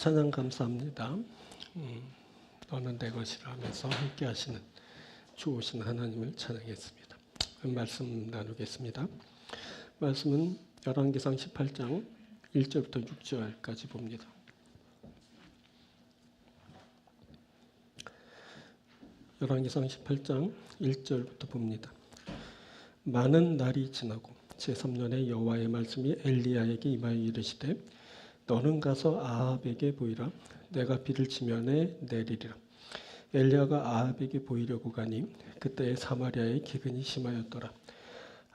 찬양 감사합니다. 너는 내 것이라 하면서 함께 하시는 좋으신 하나님을 찬양했습니다. 말씀 나누겠습니다. 말씀은 열왕기상 18장 1절부터 6절까지 봅니다. 열왕기상 18장 1절부터 봅니다. 많은 날이 지나고 제3년에 여호와의 말씀이 엘리야에게 임하여 이르시되 너는 가서 아합에게 보이라. 내가 비를 지면에 내리리라. 엘리야가 아합에게 보이려고 가니 그때에 사마리아에 기근이 심하였더라.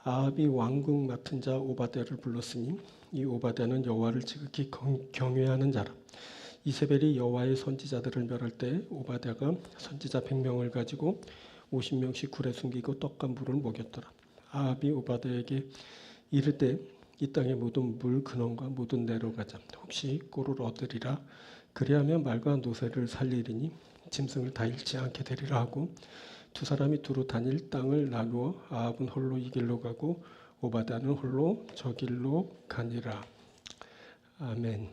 아합이 왕궁 맡은 자 오바댜를 불렀으니 이 오바댜는 여호와를 지극히 경외하는 자라. 이세벨이 여호와의 선지자들을 멸할 때 오바댜가 선지자 100명을 가지고 50명씩 굴에 숨기고 떡과 물을 먹였더라. 아합이 오바댜에게 이르되 이 땅의 모든 물 근원과 모든 내로 가자. 혹시 꼴을 얻으리라. 그리하면 말과 노새를 살리리니 짐승을 다 잃지 않게 되리라 하고 두 사람이 두루 다닐 땅을 나누어 아합은 홀로 이 길로 가고 오바댜는 홀로 저 길로 가니라. 아멘.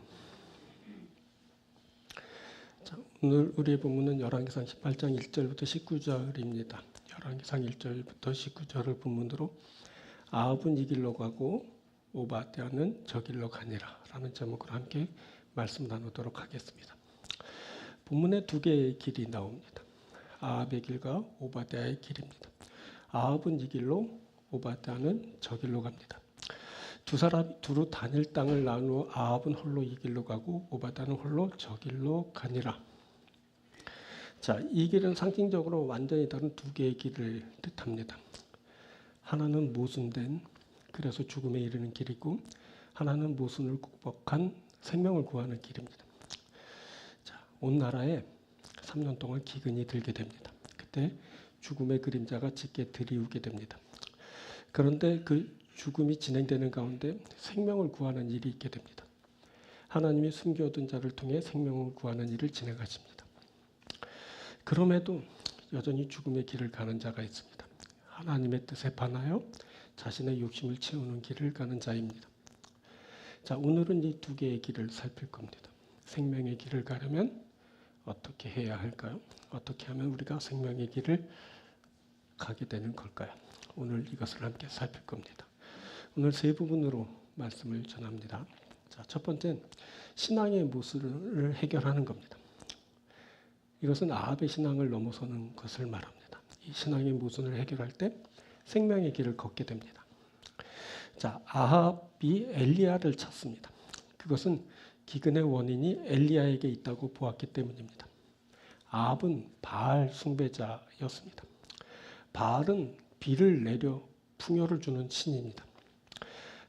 자, 오늘 우리의 본문은 열왕기상 18장 1절부터 19절입니다. 열왕기상 1절부터 19절을 본문으로 아합은 이 길로 가고 오바댜는 저 길로 가니라 라는 제목으로 함께 말씀 나누도록 하겠습니다. 본문에 두 개의 길이 나옵니다. 아합의 길과 오바댜의 길입니다. 아합은 이 길로, 오바댜는 저 길로 갑니다. 두 사람이 두루 다닐 땅을 나누어 아합은 홀로 이 길로 가고 오바댜는 홀로 저 길로 가니라. 자, 이 길은 상징적으로 완전히 다른 두 개의 길을 뜻합니다. 하나는 모순된, 그래서 죽음에 이르는 길이고 하나는 모순을 극복한 생명을 구하는 길입니다. 자, 온 나라에 3년 동안 기근이 들게 됩니다. 그때 죽음의 그림자가 짙게 드리우게 됩니다. 그런데 그 죽음이 진행되는 가운데 생명을 구하는 일이 있게 됩니다. 하나님이 숨겨둔 자를 통해 생명을 구하는 일을 진행하십니다. 그럼에도 여전히 죽음의 길을 가는 자가 있습니다. 하나님의 뜻에 반하여 자신의 욕심을 채우는 길을 가는 자입니다. 자, 오늘은 이 두 개의 길을 살필 겁니다. 생명의 길을 가려면 어떻게 해야 할까요? 어떻게 하면 우리가 생명의 길을 가게 되는 걸까요? 오늘 이것을 함께 살필 겁니다. 오늘 세 부분으로 말씀을 전합니다. 자, 첫 번째는 신앙의 모순을 해결하는 겁니다. 이것은 아합의 신앙을 넘어서는 것을 말합니다. 이 신앙의 모순을 해결할 때 생명의 길을 걷게 됩니다. 자, 아합이 엘리야를 찾습니다. 그것은 기근의 원인이 엘리야에게 있다고 보았기 때문입니다. 아합은 바알 숭배자였습니다. 바알은 비를 내려 풍요를 주는 신입니다.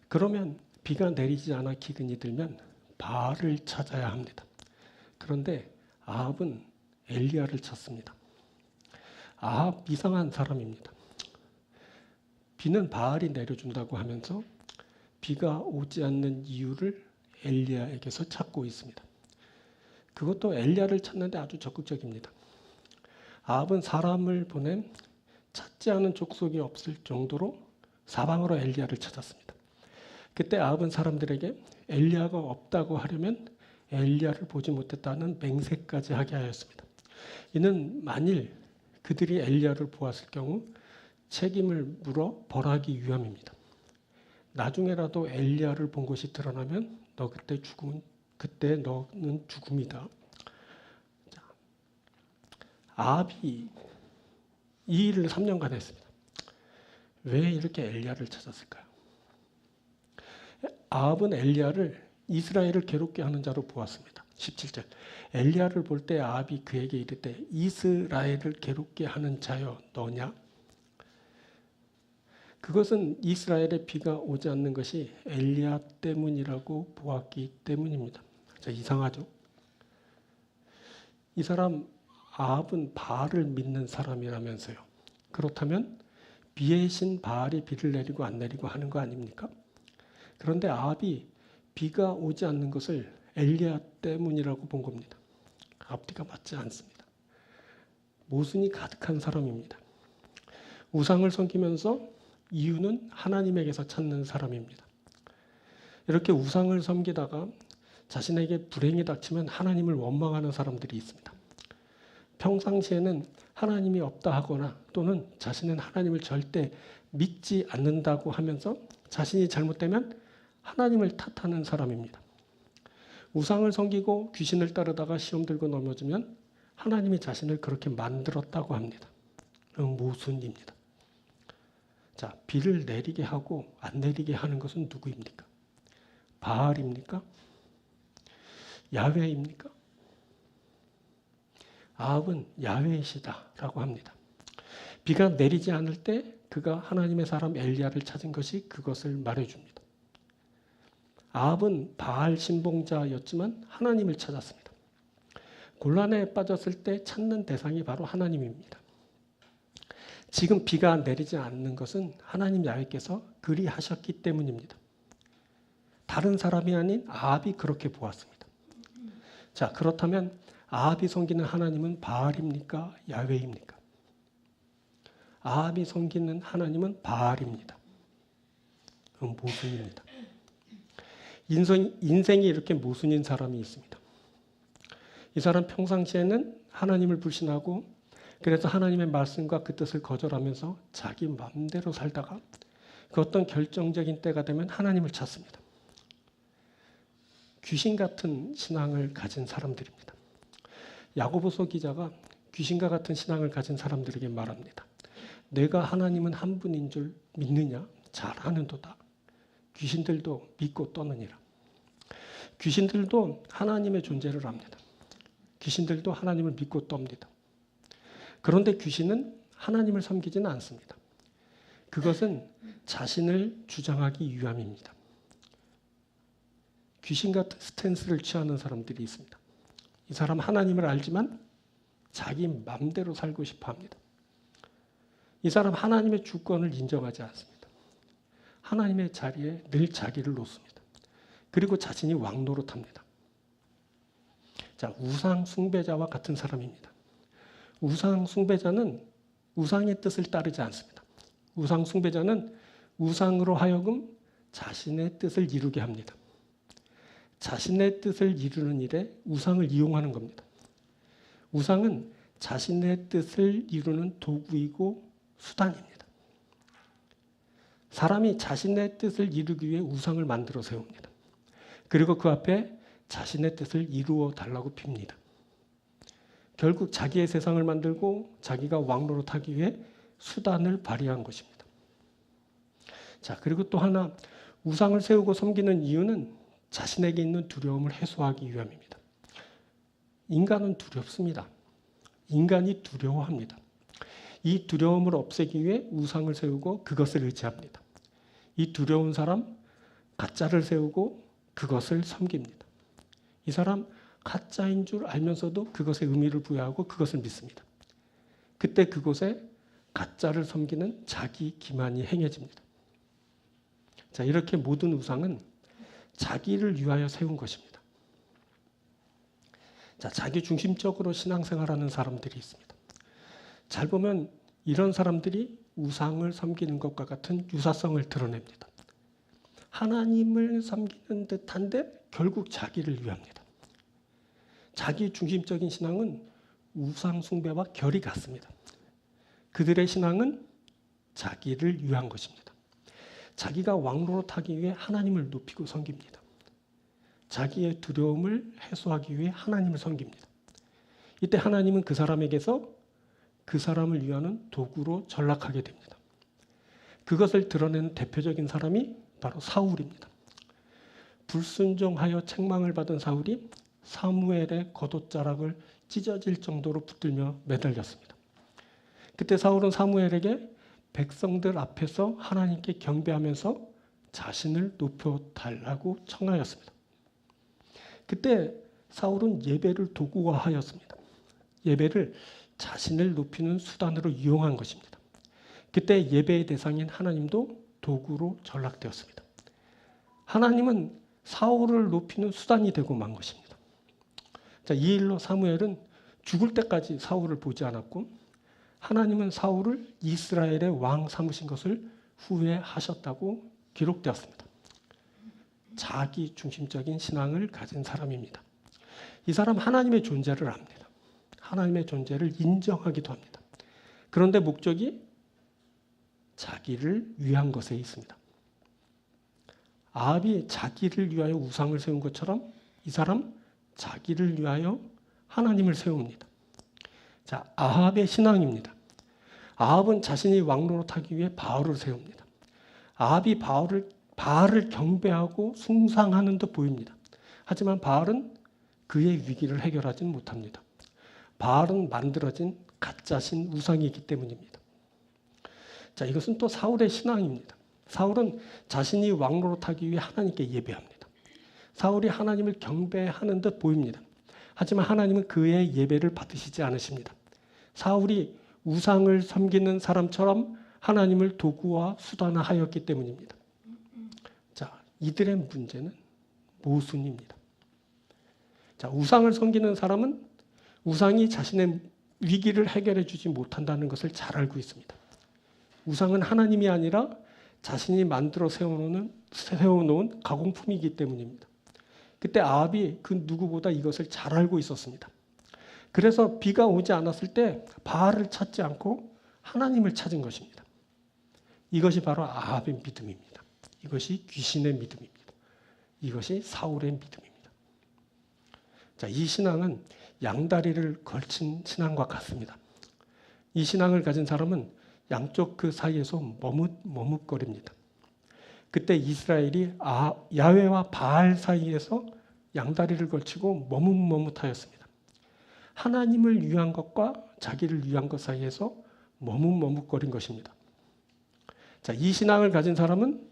그러면 비가 내리지 않아 기근이 들면 바알을 찾아야 합니다. 그런데 아합은 엘리야를 찾습니다. 아합 이상한 사람입니다. 비는 바알이 내려준다고 하면서 비가 오지 않는 이유를 엘리야에게서 찾고 있습니다. 그것도 엘리야를 찾는데 아주 적극적입니다. 아합은 사람을 보낸 찾지 않은 족속이 없을 정도로 사방으로 엘리야를 찾았습니다. 그때 아합은 사람들에게 엘리야가 없다고 하려면 엘리야를 보지 못했다는 맹세까지 하게 하였습니다. 이는 만일 그들이 엘리야를 보았을 경우 책임을 물어 벌하기 위함입니다. 나중에라도 엘리야를 본 것이 드러나면 그때 너는 죽음이다. 자, 아합이 이 일을 3년간 했습니다. 왜 이렇게 엘리야를 찾았을까요? 아합은 엘리야를 이스라엘을 괴롭게 하는 자로 보았습니다. 17절. 엘리야를 볼 때 아합이 그에게 이르되 이스라엘을 괴롭게 하는 자여 너냐? 그것은 이스라엘에 비가 오지 않는 것이 엘리야 때문이라고 보았기 때문입니다. 자, 이상하죠? 이 사람 아합은 바알을 믿는 사람이라면서요. 그렇다면 비의 신 바알이 비를 내리고 안 내리고 하는 거 아닙니까? 그런데 아합이 비가 오지 않는 것을 엘리야 때문이라고 본 겁니다. 앞뒤가 맞지 않습니다. 모순이 가득한 사람입니다. 우상을 섬기면서 이유는 하나님에게서 찾는 사람입니다. 이렇게 우상을 섬기다가 자신에게 불행이 닥치면 하나님을 원망하는 사람들이 있습니다. 평상시에는 하나님이 없다 하거나 또는 자신은 하나님을 절대 믿지 않는다고 하면서 자신이 잘못되면 하나님을 탓하는 사람입니다. 우상을 섬기고 귀신을 따르다가 시험 들고 넘어지면 하나님이 자신을 그렇게 만들었다고 합니다. 모순입니다. 자, 비를 내리게 하고 안 내리게 하는 것은 누구입니까? 바알입니까? 야훼입니까? 아합은 야훼이시다라고 합니다. 비가 내리지 않을 때 그가 하나님의 사람 엘리야를 찾은 것이 그것을 말해줍니다. 아합은 바알 신봉자였지만 하나님을 찾았습니다. 곤란에 빠졌을 때 찾는 대상이 바로 하나님입니다. 지금 비가 내리지 않는 것은 하나님 야훼께서 그리 하셨기 때문입니다. 다른 사람이 아닌 아합이 그렇게 보았습니다. 자, 그렇다면 아합이 섬기는 하나님은 바알입니까? 야훼입니까? 아합이 섬기는 하나님은 바알입니다. 그건 모순입니다. 인생이 이렇게 모순인 사람이 있습니다. 이 사람 평상시에는 하나님을 불신하고 그래서 하나님의 말씀과 그 뜻을 거절하면서 자기 마음대로 살다가 그 어떤 결정적인 때가 되면 하나님을 찾습니다. 귀신 같은 신앙을 가진 사람들입니다. 야고보서 기자가 귀신과 같은 신앙을 가진 사람들에게 말합니다. 내가 하나님은 한 분인 줄 믿느냐? 잘 아는도다. 귀신들도 믿고 떠느니라. 귀신들도 하나님의 존재를 압니다. 귀신들도 하나님을 믿고 떱니다. 그런데 귀신은 하나님을 섬기지는 않습니다. 그것은 자신을 주장하기 위함입니다. 귀신 같은 스탠스를 취하는 사람들이 있습니다. 이 사람 하나님을 알지만 자기 마음대로 살고 싶어 합니다. 이 사람 하나님의 주권을 인정하지 않습니다. 하나님의 자리에 늘 자기를 놓습니다. 그리고 자신이 왕노릇합니다. 자, 우상 숭배자와 같은 사람입니다. 우상 숭배자는 우상의 뜻을 따르지 않습니다. 우상 숭배자는 우상으로 하여금 자신의 뜻을 이루게 합니다. 자신의 뜻을 이루는 일에 우상을 이용하는 겁니다. 우상은 자신의 뜻을 이루는 도구이고 수단입니다. 사람이 자신의 뜻을 이루기 위해 우상을 만들어 세웁니다. 그리고 그 앞에 자신의 뜻을 이루어 달라고 빕니다. 결국 자기의 세상을 만들고 자기가 왕노릇하기 위해 수단을 발휘한 것입니다. 자, 그리고 또 하나 우상을 세우고 섬기는 이유는 자신에게 있는 두려움을 해소하기 위함입니다. 인간은 두렵습니다. 인간이 두려워합니다. 이 두려움을 없애기 위해 우상을 세우고 그것을 의지합니다. 이 두려운 사람 가짜를 세우고 그것을 섬깁니다. 이 사람 가짜인 줄 알면서도 그것에 의미를 부여하고 그것을 믿습니다. 그때 그곳에 가짜를 섬기는 자기 기만이 행해집니다. 자, 이렇게 모든 우상은 자기를 위하여 세운 것입니다. 자, 자기 중심적으로 신앙생활하는 사람들이 있습니다. 잘 보면 이런 사람들이 우상을 섬기는 것과 같은 유사성을 드러냅니다. 하나님을 섬기는 듯한데 결국 자기를 위합니다. 자기 중심적인 신앙은 우상 숭배와 결이 같습니다. 그들의 신앙은 자기를 위한 것입니다. 자기가 왕노릇하기 위해 하나님을 높이고 섬깁니다. 자기의 두려움을 해소하기 위해 하나님을 섬깁니다. 이때 하나님은 그 사람에게서 그 사람을 위하는 도구로 전락하게 됩니다. 그것을 드러내는 대표적인 사람이 바로 사울입니다. 불순종하여 책망을 받은 사울이 사무엘의 겉옷자락을 찢어질 정도로 붙들며 매달렸습니다. 그때 사울은 사무엘에게 백성들 앞에서 하나님께 경배하면서 자신을 높여달라고 청하였습니다. 그때 사울은 예배를 도구화하였습니다. 예배를 자신을 높이는 수단으로 이용한 것입니다. 그때 예배의 대상인 하나님도 도구로 전락되었습니다. 하나님은 사울을 높이는 수단이 되고 만 것입니다. 자, 이 일로 사무엘은 죽을 때까지 사울을 보지 않았고 하나님은 사울을 이스라엘의 왕 삼으신 것을 후회하셨다고 기록되었습니다. 자기 중심적인 신앙을 가진 사람입니다. 이 사람 하나님의 존재를 압니다. 하나님의 존재를 인정하기도 합니다. 그런데 목적이 자기를 위한 것에 있습니다. 아합이 자기를 위하여 우상을 세운 것처럼 이 사람 자기를 위하여 하나님을 세웁니다. 자, 아합의 신앙입니다. 아합은 자신이 왕노릇하기 위해 바알을 세웁니다. 아합이 바알을 경배하고 숭상하는 듯 보입니다. 하지만 바알은 그의 위기를 해결하지 못합니다. 바알은 만들어진 가짜신 우상이기 때문입니다. 자, 이것은 또 사울의 신앙입니다. 사울은 자신이 왕노릇하기 위해 하나님께 예배합니다. 사울이 하나님을 경배하는 듯 보입니다. 하지만 하나님은 그의 예배를 받으시지 않으십니다. 사울이 우상을 섬기는 사람처럼 하나님을 도구와 수단화하였기 때문입니다. 자, 이들의 문제는 모순입니다. 자, 우상을 섬기는 사람은 우상이 자신의 위기를 해결해 주지 못한다는 것을 잘 알고 있습니다. 우상은 하나님이 아니라 자신이 만들어 세워놓은 가공품이기 때문입니다. 그때 아합이 그 누구보다 이것을 잘 알고 있었습니다. 그래서 비가 오지 않았을 때 바알을 찾지 않고 하나님을 찾은 것입니다. 이것이 바로 아합의 믿음입니다. 이것이 귀신의 믿음입니다. 이것이 사울의 믿음입니다. 자, 이 신앙은 양다리를 걸친 신앙과 같습니다. 이 신앙을 가진 사람은 양쪽 그 사이에서 머뭇거립니다. 그때 이스라엘이 야훼와 바알 사이에서 양다리를 걸치고 머뭇머뭇하였습니다. 하나님을 위한 것과 자기를 위한 것 사이에서 머뭇머뭇거린 것입니다. 자, 이 신앙을 가진 사람은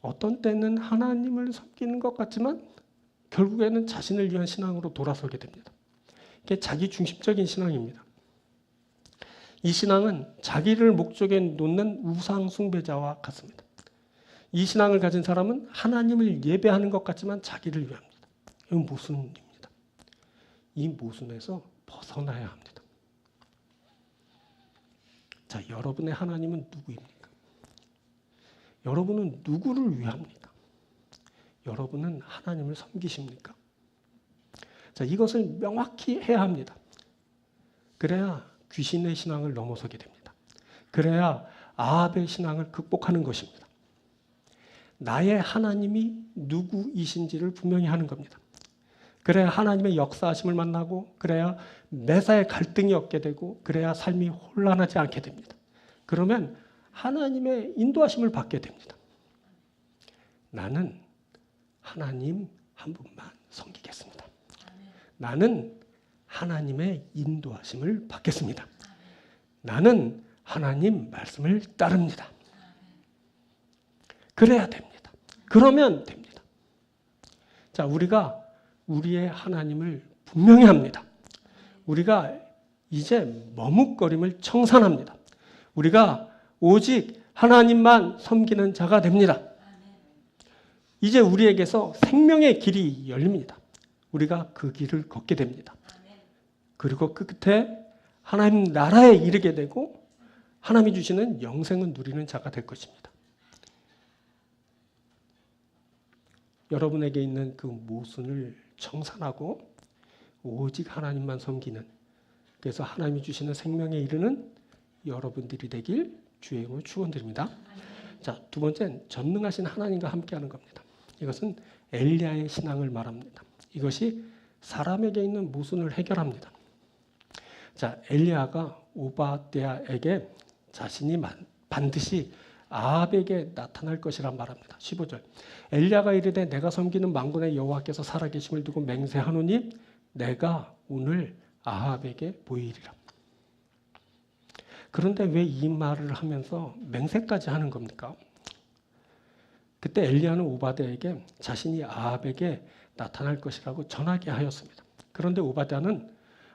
어떤 때는 하나님을 섬기는 것 같지만 결국에는 자신을 위한 신앙으로 돌아서게 됩니다. 이게 자기 중심적인 신앙입니다. 이 신앙은 자기를 목적에 놓는 우상 숭배자와 같습니다. 이 신앙을 가진 사람은 하나님을 예배하는 것 같지만 자기를 위합니다. 이건 모순입니다. 이 모순에서 벗어나야 합니다. 자, 여러분의 하나님은 누구입니까? 여러분은 누구를 위합니까? 여러분은 하나님을 섬기십니까? 자, 이것을 명확히 해야 합니다. 그래야 귀신의 신앙을 넘어서게 됩니다. 그래야 아합의 신앙을 극복하는 것입니다. 나의 하나님이 누구이신지를 분명히 하는 겁니다. 그래야 하나님의 역사하심을 만나고 그래야 매사에 갈등이 없게 되고 그래야 삶이 혼란하지 않게 됩니다. 그러면 하나님의 인도하심을 받게 됩니다. 나는 하나님 한 분만 섬기겠습니다. 나는 하나님의 인도하심을 받겠습니다. 나는 하나님 말씀을 따릅니다. 그래야 됩니다. 그러면 됩니다. 자, 우리가 우리의 하나님을 분명히 합니다. 우리가 이제 머뭇거림을 청산합니다. 우리가 오직 하나님만 섬기는 자가 됩니다. 이제 우리에게서 생명의 길이 열립니다. 우리가 그 길을 걷게 됩니다. 그리고 그 끝에 하나님 나라에 이르게 되고 하나님이 주시는 영생을 누리는 자가 될 것입니다. 여러분에게 있는 그 모순을 청산하고 오직 하나님만 섬기는, 그래서 하나님이 주시는 생명에 이르는 여러분들이 되길 주의 이름으로 축원드립니다. 자, 두 번째는 전능하신 하나님과 함께하는 겁니다. 이것은 엘리야의 신앙을 말합니다. 이것이 사람에게 있는 모순을 해결합니다. 자, 엘리야가 오바댜에게 자신이 반드시 아합에게 나타날 것이라 말합니다. 15절. 엘리야가 이르되 내가 섬기는 만군의 여호와께서 살아계심을 두고 맹세하노니 내가 오늘 아합에게 보이리라. 그런데 왜 이 말을 하면서 맹세까지 하는 겁니까? 그때 엘리야는 오바댜에게 자신이 아합에게 나타날 것이라고 전하게 하였습니다. 그런데 오바댜는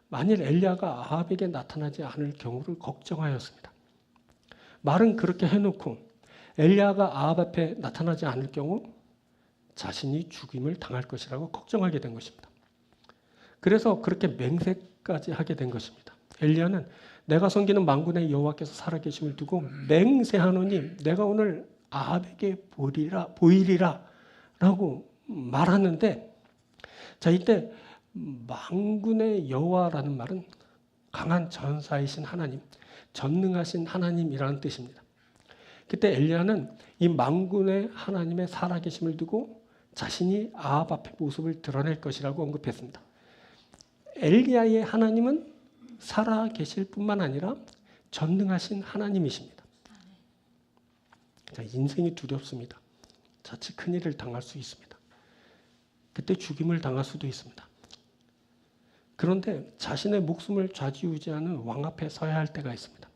만일 엘리야가 아합에게 나타나지 않을 경우를 걱정하였습니다. 말은 그렇게 해놓고 엘리야가 아합 앞에 나타나지 않을 경우 자신이 죽임을 당할 것이라고 걱정하게 된 것입니다. 그래서 그렇게 맹세까지 하게 된 것입니다. 엘리야는 내가 섬기는 만군의 여호와께서 살아계심을 두고 맹세하노니 내가 오늘 아합에게 보이리라 라고 말하는데, 자, 이때 만군의 여호와라는 말은 강한 전사이신 하나님, 전능하신 하나님이라는 뜻입니다. 그때 엘리야는 이 만군의 하나님의 살아계심을 두고 자신이 아합 앞에 모습을 드러낼 것이라고 언급했습니다. 엘리야의 하나님은 살아계실 뿐만 아니라 전능하신 하나님이십니다. 자, 인생이 두렵습니다. 자칫 큰일을 당할 수 있습니다. 그때 죽임을 당할 수도 있습니다. 그런데 자신의 목숨을 좌지우지하는 왕 앞에 서야 할 때가 있습니다.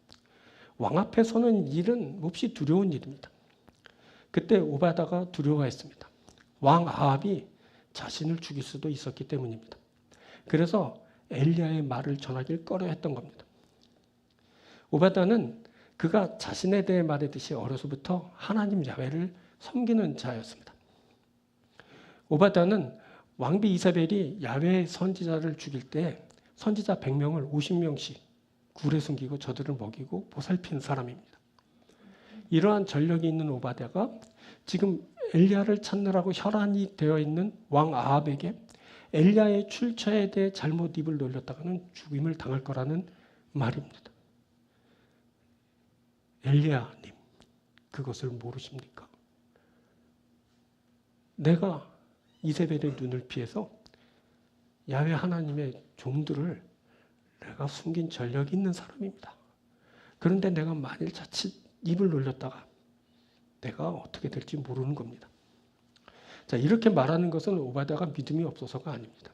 왕 앞에 서는 일은 몹시 두려운 일입니다. 그때 오바다가 두려워했습니다. 왕 아합이 자신을 죽일 수도 있었기 때문입니다. 그래서 엘리야의 말을 전하길 꺼려했던 겁니다. 오바다는 그가 자신에 대해 말했듯이 어려서부터 하나님 야훼를 섬기는 자였습니다. 오바다는 왕비 이사벨이 야훼 선지자를 죽일 때 선지자 100명을 50명씩 굴에 숨기고 저들을 먹이고 보살핀 사람입니다. 이러한 전력이 있는 오바다가 지금 엘리야를 찾느라고 혈안이 되어 있는 왕 아합에게 엘리야의 출처에 대해 잘못 입을 놀렸다가는 죽임을 당할 거라는 말입니다. 엘리야님, 그것을 모르십니까? 내가 이세벨의 눈을 피해서 야훼 하나님의 종들을 내가 숨긴 전력이 있는 사람입니다. 그런데 내가 만일 자칫 입을 놀렸다가 내가 어떻게 될지 모르는 겁니다. 자, 이렇게 말하는 것은 오바다가 믿음이 없어서가 아닙니다.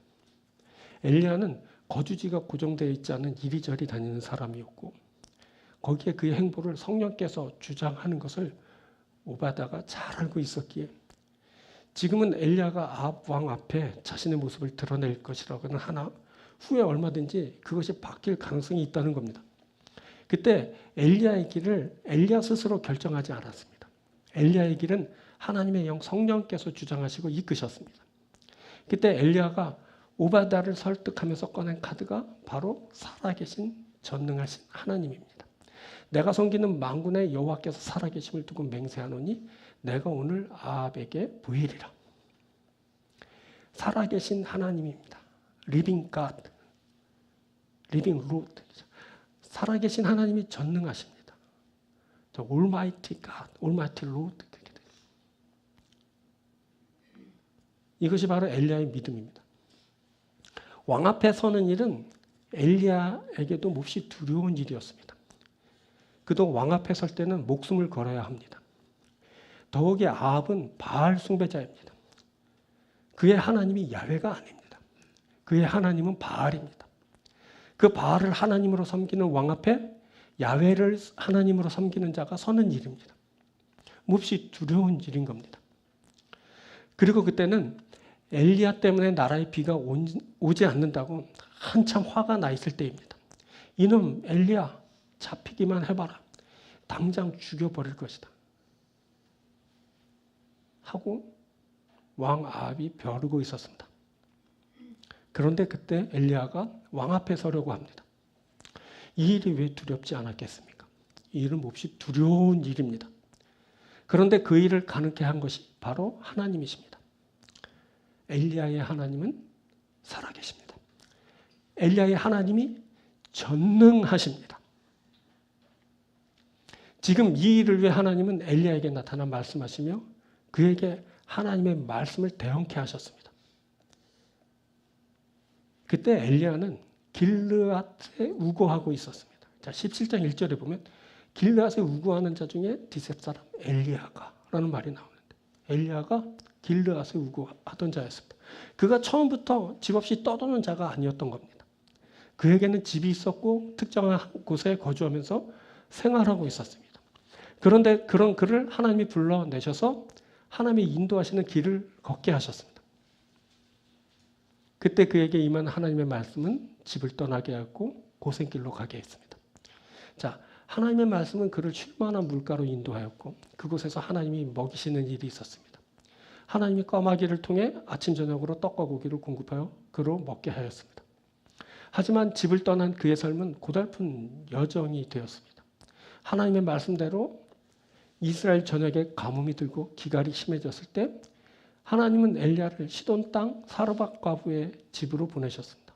엘리야는 거주지가 고정되어 있지 않은 이리저리 다니는 사람이었고 거기에 그의 행보를 성령께서 주장하는 것을 오바다가 잘 알고 있었기에 지금은 엘리야가 아합 왕 앞에 자신의 모습을 드러낼 것이라고는 하나 후에 얼마든지 그것이 바뀔 가능성이 있다는 겁니다. 그때 엘리야의 길을 엘리야 스스로 결정하지 않았습니다. 엘리야의 길은 하나님의 영 성령께서 주장하시고 이끄셨습니다. 그때 엘리야가 오바다를 설득하면서 꺼낸 카드가 바로 살아계신 전능하신 하나님입니다. 내가 섬기는 만군의 여호와께서 살아계심을 두고 맹세하노니 내가 오늘 아합에게 보이리라. 살아계신 하나님입니다. Living God, Living Lord. 살아계신 하나님이 전능하십니다. Almighty God, Almighty Lord. 이것이 바로 엘리야의 믿음입니다. 왕 앞에 서는 일은 엘리야에게도 몹시 두려운 일이었습니다. 그도 왕 앞에 설 때는 목숨을 걸어야 합니다. 더욱이 아합은 바알 숭배자입니다. 그의 하나님이 야훼가 아닙니다. 그의 하나님은 바알입니다. 그 바알을 하나님으로 섬기는 왕 앞에 야훼를 하나님으로 섬기는 자가 서는 일입니다. 몹시 두려운 일인 겁니다. 그리고 그때는 엘리야 때문에 나라에 비가 오지 않는다고 한참 화가 나 있을 때입니다. 이놈 엘리야 잡히기만 해봐라. 당장 죽여버릴 것이다. 하고 왕 아합이 벼르고 있었습니다. 그런데 그때 엘리야가 왕 앞에 서려고 합니다. 이 일이 왜 두렵지 않았겠습니까? 이 일은 몹시 두려운 일입니다. 그런데 그 일을 가능케 한 것이 바로 하나님이십니다. 엘리야의 하나님은 살아계십니다. 엘리야의 하나님이 전능하십니다. 지금 이 일을 위해 하나님은 엘리야에게 나타나 말씀하시며 그에게 하나님의 말씀을 대언케 하셨습니다. 그때 엘리야는 길르앗에 우거하고 있었습니다. 자, 17장 1절에 보면 길르앗에 우거하는 자 중에 디셉 사람 엘리야가 라는 말이 나오는데 엘리야가 길르앗에 우거하던 자였습니다. 그가 처음부터 집 없이 떠도는 자가 아니었던 겁니다. 그에게는 집이 있었고 특정한 곳에 거주하면서 생활하고 있었습니다. 그런데 그런 그를 하나님이 불러내셔서 하나님이 인도하시는 길을 걷게 하셨습니다. 그때 그에게 임한 하나님의 말씀은 집을 떠나게 하고 고생길로 가게 했습니다. 자, 하나님의 말씀은 그를 쉴만한 물가로 인도하였고 그곳에서 하나님이 먹이시는 일이 있었습니다. 하나님이 까마귀를 통해 아침 저녁으로 떡과 고기를 공급하여 그로 먹게 하였습니다. 하지만 집을 떠난 그의 삶은 고달픈 여정이 되었습니다. 하나님의 말씀대로 이스라엘 전역에 가뭄이 들고 기갈이 심해졌을 때 하나님은 엘리야를 시돈 땅 사르밧 과부의 집으로 보내셨습니다.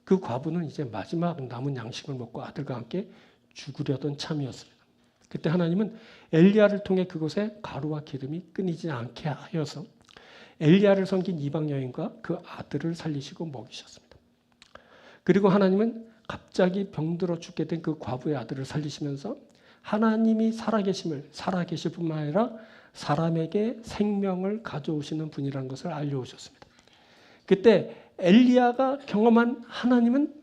그 과부는 이제 마지막 남은 양식을 먹고 아들과 함께 죽으려던 참이었습니다. 그때 하나님은 엘리야를 통해 그곳에 가루와 기름이 끊이지 않게 하여서 엘리야를 섬긴 이방 여인과 그 아들을 살리시고 먹이셨습니다. 그리고 하나님은 갑자기 병들어 죽게 된 그 과부의 아들을 살리시면서 하나님이 살아계실 뿐만 아니라 사람에게 생명을 가져오시는 분이라는 것을 알려오셨습니다. 그때 엘리야가 경험한 하나님은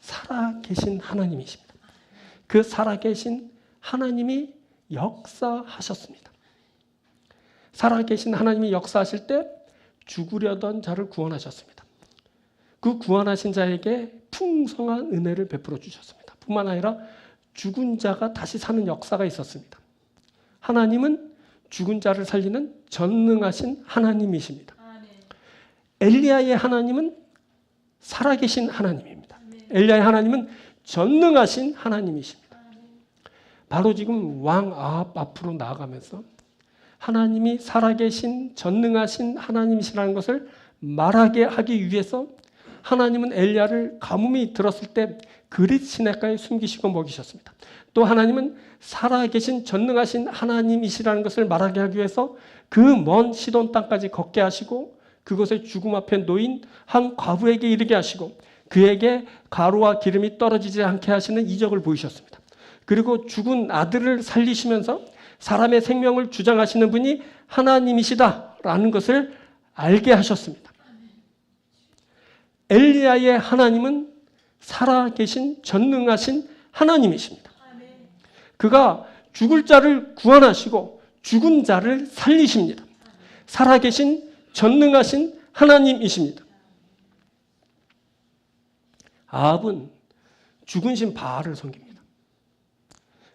살아계신 하나님이십니다. 그 살아계신 하나님이 역사하셨습니다. 살아계신 하나님이 역사하실 때 죽으려던 자를 구원하셨습니다. 그 구원하신 자에게 풍성한 은혜를 베풀어 주셨습니다. 뿐만 아니라 죽은 자가 다시 사는 역사가 있었습니다. 하나님은 죽은 자를 살리는 전능하신 하나님이십니다. 엘리야의 하나님은 살아계신 하나님입니다. 엘리야의 하나님은 전능하신 하나님이십니다. 바로 지금 왕 아합 앞으로 나아가면서 하나님이 살아계신 전능하신 하나님이시라는 것을 말하게 하기 위해서 하나님은 엘리야를 가뭄이 들었을 때 그릿 시냇가에 숨기시고 먹이셨습니다. 또 하나님은 살아계신 전능하신 하나님이시라는 것을 말하게 하기 위해서 그 먼 시돈 땅까지 걷게 하시고 그곳에 죽음 앞에 놓인 한 과부에게 이르게 하시고 그에게 가루와 기름이 떨어지지 않게 하시는 이적을 보이셨습니다. 그리고 죽은 아들을 살리시면서 사람의 생명을 주장하시는 분이 하나님이시다라는 것을 알게 하셨습니다. 엘리야의 하나님은 살아계신 전능하신 하나님이십니다. 그가 죽을 자를 구원하시고 죽은 자를 살리십니다. 살아계신 전능하신 하나님이십니다. 아합은 죽은 신 바알을 섬깁니다.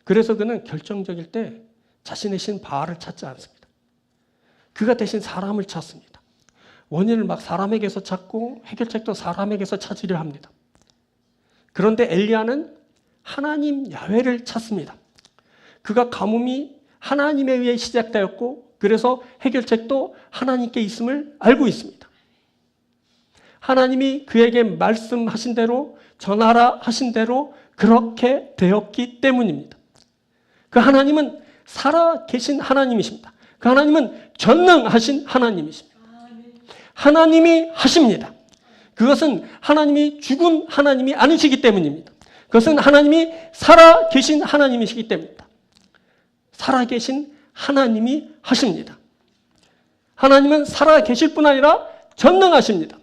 그래서 그는 결정적일 때 자신의 신 바알을 찾지 않습니다. 그가 대신 사람을 찾습니다. 원인을 막 사람에게서 찾고 해결책도 사람에게서 찾으려 합니다. 그런데 엘리야는 하나님 야훼를 찾습니다. 그가 가뭄이 하나님에 의해 시작되었고 그래서 해결책도 하나님께 있음을 알고 있습니다. 하나님이 그에게 말씀하신 대로 전하라 하신 대로 그렇게 되었기 때문입니다. 그 하나님은 살아계신 하나님이십니다. 그 하나님은 전능하신 하나님이십니다. 하나님이 하십니다. 그것은 하나님이 죽은 하나님이 아니시기 때문입니다. 그것은 하나님이 살아계신 하나님이시기 때문입니다. 살아계신 하나님이 하십니다. 하나님은 살아계실 뿐 아니라 전능하십니다.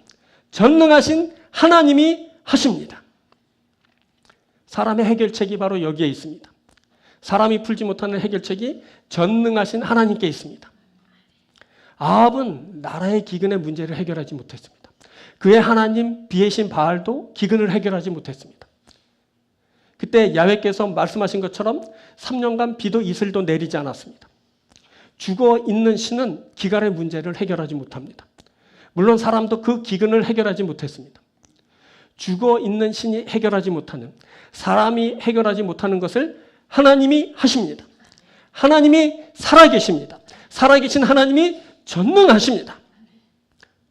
전능하신 하나님이 하십니다. 사람의 해결책이 바로 여기에 있습니다. 사람이 풀지 못하는 해결책이 전능하신 하나님께 있습니다. 아합은 나라의 기근의 문제를 해결하지 못했습니다. 그의 하나님 비의 바알도 기근을 해결하지 못했습니다. 그때 야훼께서 말씀하신 것처럼 3년간 비도 이슬도 내리지 않았습니다. 죽어 있는 신은 기갈의 문제를 해결하지 못합니다. 물론 사람도 그 기근을 해결하지 못했습니다. 죽어 있는 신이 해결하지 못하는, 사람이 해결하지 못하는 것을 하나님이 하십니다. 하나님이 살아계십니다. 살아계신 하나님이 전능하십니다.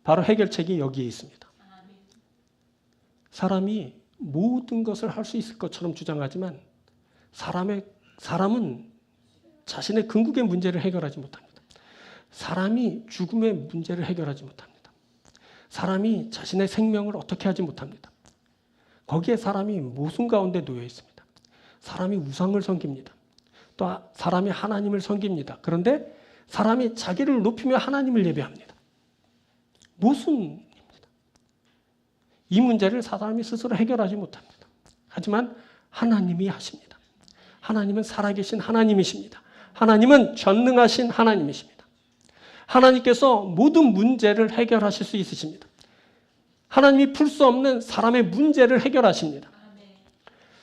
바로 해결책이 여기에 있습니다. 사람이 모든 것을 할 수 있을 것처럼 주장하지만 사람은 자신의 궁극의 문제를 해결하지 못합니다. 사람이 죽음의 문제를 해결하지 못합니다. 사람이 자신의 생명을 어떻게 하지 못합니다. 거기에 사람이 모순 가운데 놓여 있습니다. 사람이 우상을 섬깁니다. 또 사람이 하나님을 섬깁니다. 그런데 사람이 자기를 높이며 하나님을 예배합니다. 모순입니다. 이 문제를 사람이 스스로 해결하지 못합니다. 하지만 하나님이 하십니다. 하나님은 살아계신 하나님이십니다. 하나님은 전능하신 하나님이십니다. 하나님께서 모든 문제를 해결하실 수 있으십니다. 하나님이 풀 수 없는 사람의 문제를 해결하십니다.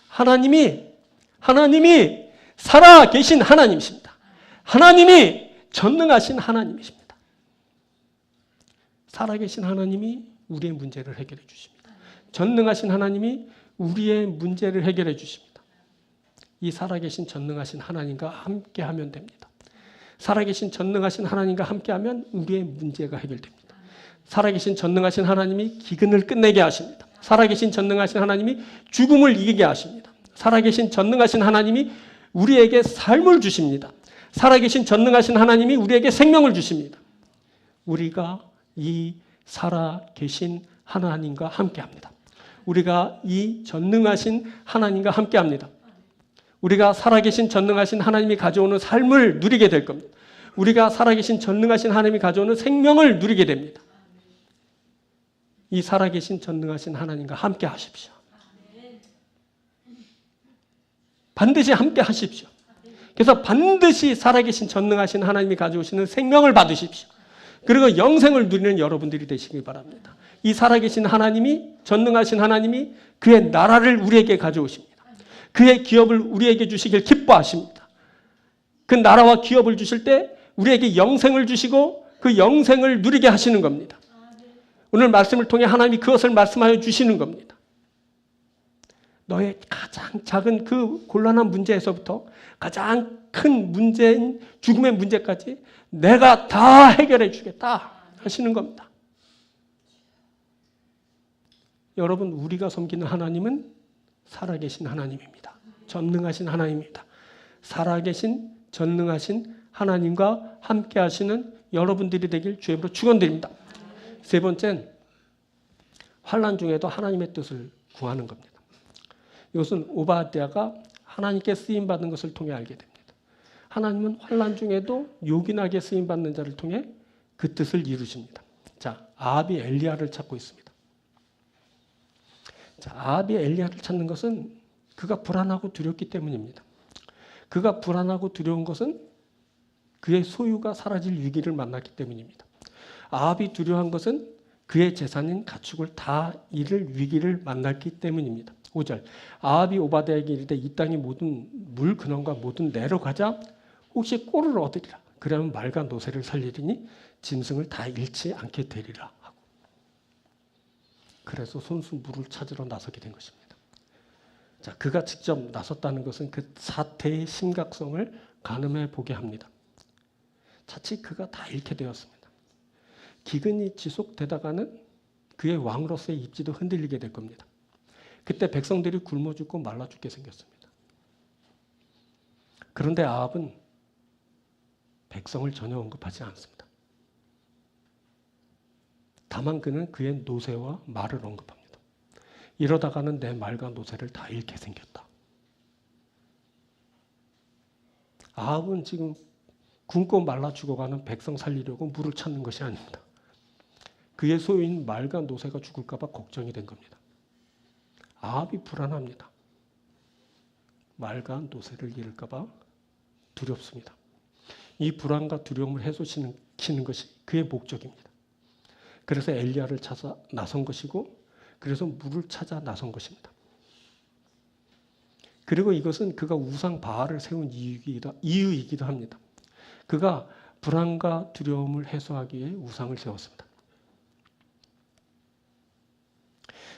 하나님이 살아계신 하나님이십니다. 하나님이 전능하신 하나님이십니다. 살아계신 하나님이 우리의 문제를 해결해 주십니다. 전능하신 하나님이 우리의 문제를 해결해 주십니다. 이 살아계신 전능하신 하나님과 함께 하면 됩니다. 살아계신 전능하신 하나님과 함께하면 우리의 문제가 해결됩니다. 살아계신 전능하신 하나님이 기근을 끝내게 하십니다. 살아계신 전능하신 하나님이 죽음을 이기게 하십니다. 살아계신 전능하신 하나님이 우리에게 삶을 주십니다. 살아계신 전능하신 하나님이 우리에게 생명을 주십니다. 우리가 이 살아계신 하나님과 함께합니다. 우리가 이 전능하신 하나님과 함께합니다. 우리가 살아계신 전능하신 하나님이 가져오는 삶을 누리게 될 겁니다. 우리가 살아계신 전능하신 하나님이 가져오는 생명을 누리게 됩니다. 이 살아계신 전능하신 하나님과 함께 하십시오. 반드시 함께 하십시오. 그래서 반드시 살아계신 전능하신 하나님이 가져오시는 생명을 받으십시오. 그리고 영생을 누리는 여러분들이 되시길 바랍니다. 이 살아계신 하나님이, 전능하신 하나님이 그의 나라를 우리에게 가져오십니다. 그의 기업을 우리에게 주시길 기뻐하십니다. 그 나라와 기업을 주실 때 우리에게 영생을 주시고 그 영생을 누리게 하시는 겁니다. 오늘 말씀을 통해 하나님이 그것을 말씀하여 주시는 겁니다. 너의 가장 작은 그 곤란한 문제에서부터 가장 큰 문제인 죽음의 문제까지 내가 다 해결해 주겠다 하시는 겁니다. 여러분, 우리가 섬기는 하나님은 살아계신 하나님입니다. 전능하신 하나님입니다. 살아계신 전능하신 하나님과 함께 하시는 여러분들이 되길 주의 이름으로 축원드립니다. 세 번째는 환난 중에도 하나님의 뜻을 구하는 겁니다. 이것은 오바댜가 하나님께 쓰임 받은 것을 통해 알게 됩니다. 하나님은 환난 중에도 요긴하게 쓰임 받는 자를 통해 그 뜻을 이루십니다. 자, 아합이 엘리야를 찾고 있습니다. 자, 아합이 엘리야를 찾는 것은 그가 불안하고 두렵기 때문입니다. 그가 불안하고 두려운 것은 그의 소유가 사라질 위기를 만났기 때문입니다. 아합이 두려워한 것은 그의 재산인 가축을 다 잃을 위기를 만났기 때문입니다. 5절, 아합이 오바댜에게 이르되 이 땅의 모든 물 근원과 모든 내려가자 혹시 꼴을 얻으리라. 그러면 말과 노새를 살리리니 짐승을 다 잃지 않게 되리라 하고. 그래서 손수 물을 찾으러 나서게 된 것입니다. 자, 그가 직접 나섰다는 것은 그 사태의 심각성을 가늠해 보게 합니다. 자칫 그가 다 잃게 되었습니다. 기근이 지속되다가는 그의 왕으로서의 입지도 흔들리게 될 겁니다. 그때 백성들이 굶어 죽고 말라 죽게 생겼습니다. 그런데 아합은 백성을 전혀 언급하지 않습니다. 다만 그는 그의 노새와 말을 언급합니다. 이러다가는 내 말과 노새를 다 잃게 생겼다. 아합은 지금 굶고 말라 죽어가는 백성 살리려고 물을 찾는 것이 아닙니다. 그의 소유인 말과 노새가 죽을까 봐 걱정이 된 겁니다. 아합이 불안합니다. 말과 노새를 잃을까 봐 두렵습니다. 이 불안과 두려움을 해소시키는 것이 그의 목적입니다. 그래서 엘리야를 찾아 나선 것이고 그래서 물을 찾아 나선 것입니다. 그리고 이것은 그가 우상 바알을 세운 이유이기도 합니다. 그가 불안과 두려움을 해소하기 위해 우상을 세웠습니다.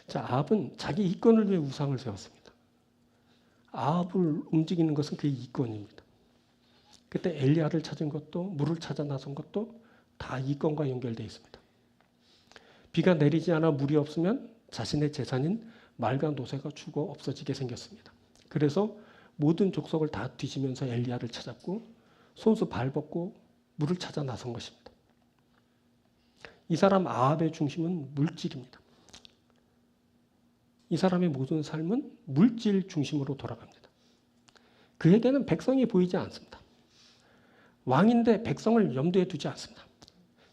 자, 아합은 자기 이권을 위해 우상을 세웠습니다. 아합을 움직이는 것은 그의 이권입니다. 그때 엘리야를 찾은 것도 물을 찾아 나선 것도 다 이권과 연결되어 있습니다. 비가 내리지 않아 물이 없으면 자신의 재산인 말과 노새가 죽어 없어지게 생겼습니다. 그래서 모든 족속을 다 뒤지면서 엘리야를 찾았고 손수 발벗고 물을 찾아 나선 것입니다. 이 사람 아합의 중심은 물질입니다. 이 사람의 모든 삶은 물질 중심으로 돌아갑니다. 그에게는 백성이 보이지 않습니다. 왕인데 백성을 염두에 두지 않습니다.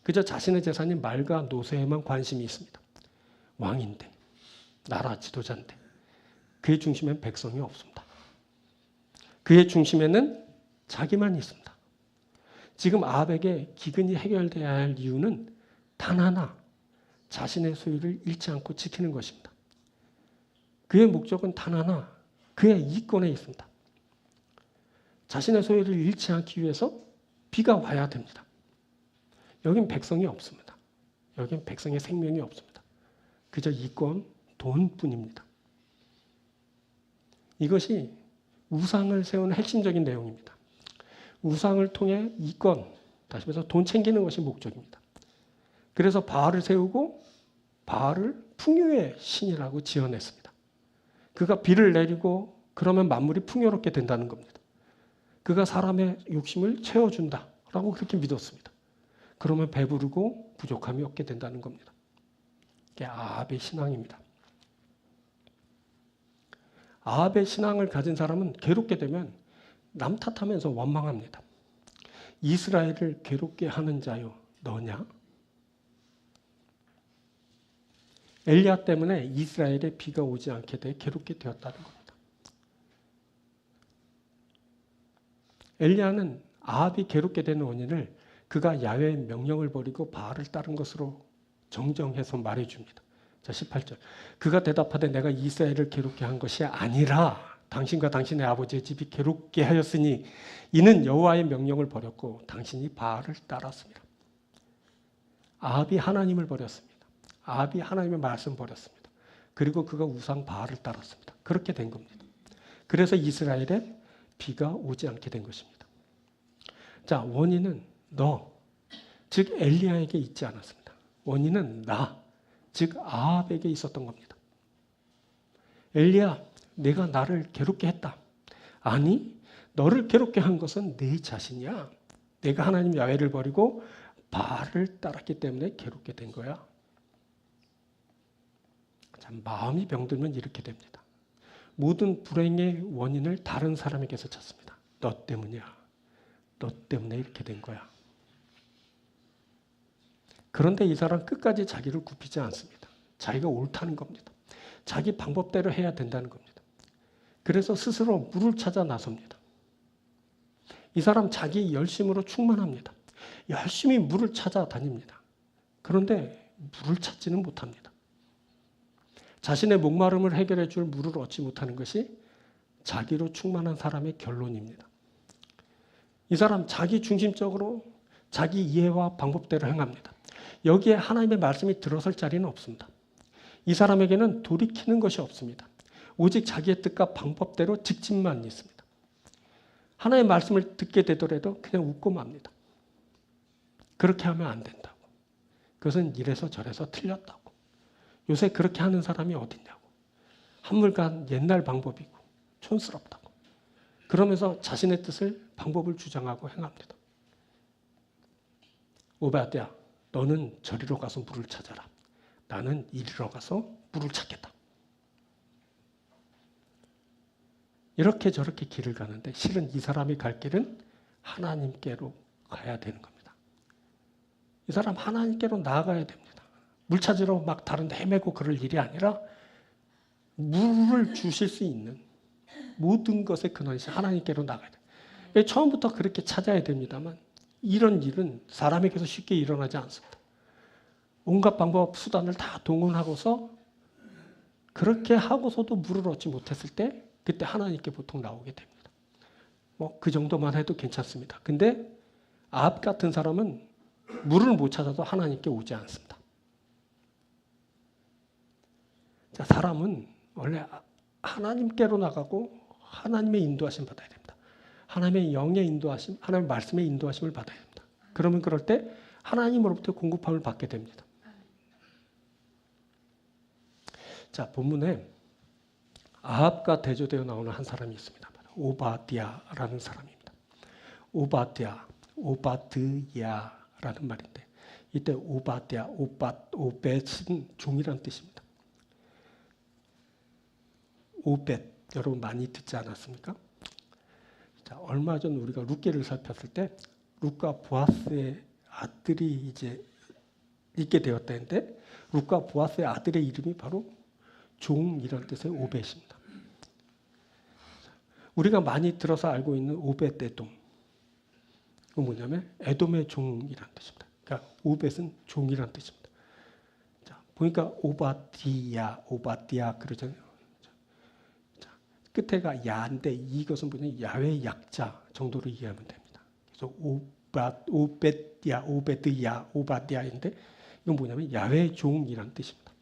그저 자신의 재산인 말과 노새에만 관심이 있습니다. 왕인데, 나라 지도자인데 그의 중심엔 백성이 없습니다. 그의 중심에는 자기만 있습니다. 지금 아합에게 기근이 해결돼야 할 이유는 단 하나, 자신의 소유를 잃지 않고 지키는 것입니다. 그의 목적은 단 하나, 그의 이권에 있습니다. 자신의 소유를 잃지 않기 위해서 비가 와야 됩니다. 여긴 백성이 없습니다. 여긴 백성의 생명이 없습니다. 그저 이권, 돈뿐입니다. 이것이 우상을 세우는 핵심적인 내용입니다. 우상을 통해 이권, 다시 말해서 돈 챙기는 것이 목적입니다. 그래서 바알을 세우고 바알을 풍요의 신이라고 지어냈습니다. 그가 비를 내리고 그러면 만물이 풍요롭게 된다는 겁니다. 그가 사람의 욕심을 채워준다라고 그렇게 믿었습니다. 그러면 배부르고 부족함이 없게 된다는 겁니다. 이게 아합의 신앙입니다. 아합의 신앙을 가진 사람은 괴롭게 되면 남 탓하면서 원망합니다. 이스라엘을 괴롭게 하는 자요 너냐? 엘리야 때문에 이스라엘에 비가 오지 않게 돼 괴롭게 되었다는 겁니다. 엘리야는 아합이 괴롭게 된 원인을 그가 야훼의 명령을 버리고 바알을 따른 것으로 정정해서 말해줍니다. 자, 18절. 그가 대답하되 내가 이스라엘을 괴롭게 한 것이 아니라 당신과 당신의 아버지의 집이 괴롭게 하였으니 이는 여호와의 명령을 버렸고 당신이 바알을 따랐습니다. 아합이 하나님을 버렸습니다. 아합이 하나님의 말씀을 버렸습니다. 그리고 그가 우상 바알을 따랐습니다. 그렇게 된 겁니다. 그래서 이스라엘에 비가 오지 않게 된 것입니다. 자, 원인은 너, 즉 엘리야에게 있지 않았습니다. 원인은 나, 즉 아합에게 있었던 겁니다. 엘리야, 내가 나를 괴롭게 했다. 아니, 너를 괴롭게 한 것은 네 자신이야. 내가 하나님 야훼를 버리고 바알을 따랐기 때문에 괴롭게 된 거야. 참 마음이 병들면 이렇게 됩니다. 모든 불행의 원인을 다른 사람에게서 찾습니다. 너 때문이야. 너 때문에 이렇게 된 거야. 그런데 이 사람 끝까지 자기를 굽히지 않습니다. 자기가 옳다는 겁니다. 자기 방법대로 해야 된다는 겁니다. 그래서 스스로 물을 찾아 나섭니다. 이 사람 자기 열심으로 충만합니다. 열심히 물을 찾아다닙니다. 그런데 물을 찾지는 못합니다. 자신의 목마름을 해결해 줄 물을 얻지 못하는 것이 자기로 충만한 사람의 결론입니다. 이 사람 자기 중심적으로 자기 이해와 방법대로 행합니다. 여기에 하나님의 말씀이 들어설 자리는 없습니다. 이 사람에게는 돌이키는 것이 없습니다. 오직 자기의 뜻과 방법대로 직진만 있습니다. 하나님의 말씀을 듣게 되더라도 그냥 웃고 맙니다. 그렇게 하면 안 된다고. 그것은 이래서 저래서 틀렸다고. 요새 그렇게 하는 사람이 어딨냐고. 한물간 옛날 방법이고 촌스럽다고. 그러면서 자신의 뜻을 방법을 주장하고 행합니다. 오바댜, 너는 저리로 가서 물을 찾아라. 나는 이리로 가서 물을 찾겠다. 이렇게 저렇게 길을 가는데 실은 이 사람이 갈 길은 하나님께로 가야 되는 겁니다. 이 사람 하나님께로 나아가야 됩니다. 물 찾으러 막 다른 데 헤매고 그럴 일이 아니라 물을 주실 수 있는 모든 것의 근원이신 하나님께로 나가야 돼요. 처음부터 그렇게 찾아야 됩니다만 이런 일은 사람에게서 쉽게 일어나지 않습니다. 온갖 방법, 수단을 다 동원하고서 그렇게 하고서도 물을 얻지 못했을 때 그때 하나님께 보통 나오게 됩니다. 뭐 그 정도만 해도 괜찮습니다. 근데 아합 같은 사람은 물을 못 찾아도 하나님께 오지 않습니다. 자, 사람은 원래 하나님께로 나가고 하나님의 인도하심 받아야 됩니다. 하나님의 영의 인도하심, 하나님의 말씀의 인도하심을 받아야 됩니다. 그러면 그럴 때 하나님으로부터 공급함을 받게 됩니다. 자, 본문에 아합과 대조되어 나오는 한 사람이 있습니다. 오바댜라는 사람입니다. 오바댜, 오바드야라는 말인데 이때 오바댜, 오벳은 종이란 뜻입니다. 오벳 여러분 많이 듣지 않았습니까? 자, 얼마 전 우리가 룻기를 살폈을 때 룻과 보아스의 아들이 이제 있게 되었다는데 룻과 보아스의 아들의 이름이 바로 종이라는 뜻의 오벳입니다. 우리가 많이 들어서 알고 있는 오벳에돔. 그건 뭐냐면 에돔의 종이라는 뜻입니다. 그러니까 오벳은 종이라는 뜻입니다. 자, 보니까 오바디아 그러잖아요. 자, 끝에가 야인데 이것은 뭐냐면 야훼 약자 정도로 이해하면 됩니다. 그래서 오베드야, 오바디아인데 이건 뭐냐면 야훼 종이라는 뜻입니다.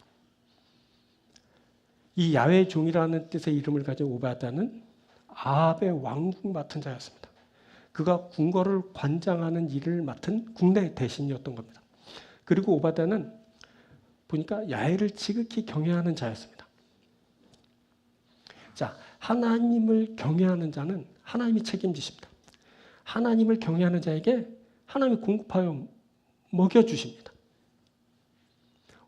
이 야훼 종이라는 뜻의 이름을 가진 오바다는 아합의 왕궁 맡은 자였습니다. 그가 궁궐을 관장하는 일을 맡은 국내 대신이었던 겁니다. 그리고 오바댜는 보니까 야훼를 지극히 경외하는 자였습니다. 자, 하나님을 경외하는 자는 하나님이 책임지십니다. 하나님을 경외하는 자에게 하나님이 공급하여 먹여주십니다.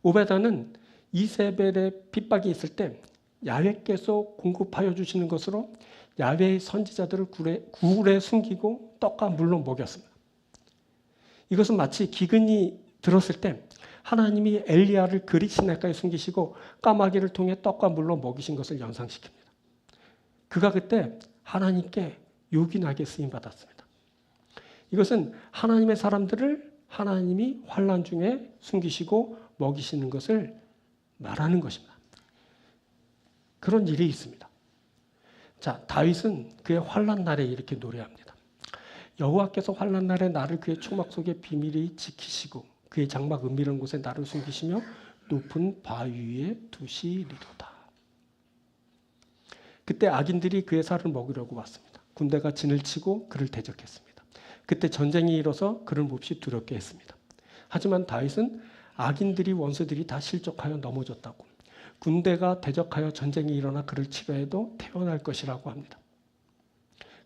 오베다는 이세벨의 핍박이 있을 때 야훼께서 공급하여 주시는 것으로 야훼의 선지자들을 굴에 숨기고 떡과 물로 먹였습니다. 이것은 마치 기근이 들었을 때 하나님이 엘리야를 그릿 시내가에 숨기시고 까마귀를 통해 떡과 물로 먹이신 것을 연상시킵니다. 그가 그때 하나님께 요긴하게 쓰임받았습니다. 이것은 하나님의 사람들을 하나님이 환난 중에 숨기시고 먹이시는 것을 말하는 것입니다. 그런 일이 있습니다. 자, 다윗은 그의 환난 날에 이렇게 노래합니다. 여호와께서 환난 날에 나를 그의 초막 속에 비밀히 지키시고 그의 장막 은밀한 곳에 나를 숨기시며 높은 바위 위에 두시리로다. 그때 악인들이 그의 살을 먹으려고 왔습니다. 군대가 진을 치고 그를 대적했습니다. 그때 전쟁이 일어서 그를 몹시 두렵게 했습니다. 하지만 다윗은 악인들이 원수들이 다 실족하여 넘어졌다고 군대가 대적하여 전쟁이 일어나 그를 치려 해도 태어날 것이라고 합니다.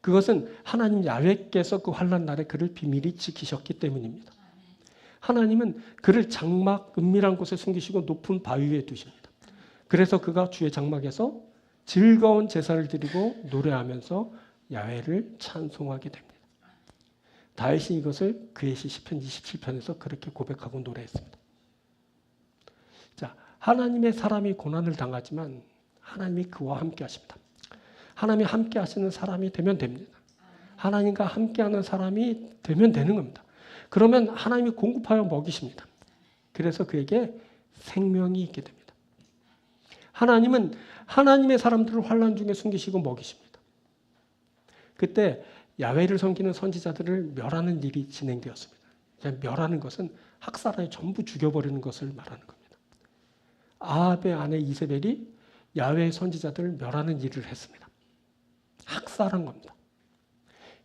그것은 하나님 야훼께서 그 환난 날에 그를 비밀히 지키셨기 때문입니다. 하나님은 그를 장막 은밀한 곳에 숨기시고 높은 바위 위에 두십니다. 그래서 그가 주의 장막에서 즐거운 제사를 드리고 노래하면서 야훼를 찬송하게 됩니다. 다윗이 이것을 그의 시 시편 27편에서 그렇게 고백하고 노래했습니다. 자, 하나님의 사람이 고난을 당하지만 하나님이 그와 함께 하십니다. 하나님이 함께 하시는 사람이 되면 됩니다. 하나님과 함께하는 사람이 되면 되는 겁니다. 그러면 하나님이 공급하여 먹이십니다. 그래서 그에게 생명이 있게 됩니다. 하나님은 하나님의 사람들을 환난 중에 숨기시고 먹이십니다. 그때 야훼를 섬기는 선지자들을 멸하는 일이 진행되었습니다. 멸하는 것은 학살하여 전부 죽여버리는 것을 말하는 겁니다. 아합의 아내 이세벨이 야훼의 선지자들을 멸하는 일을 했습니다. 학살한 겁니다.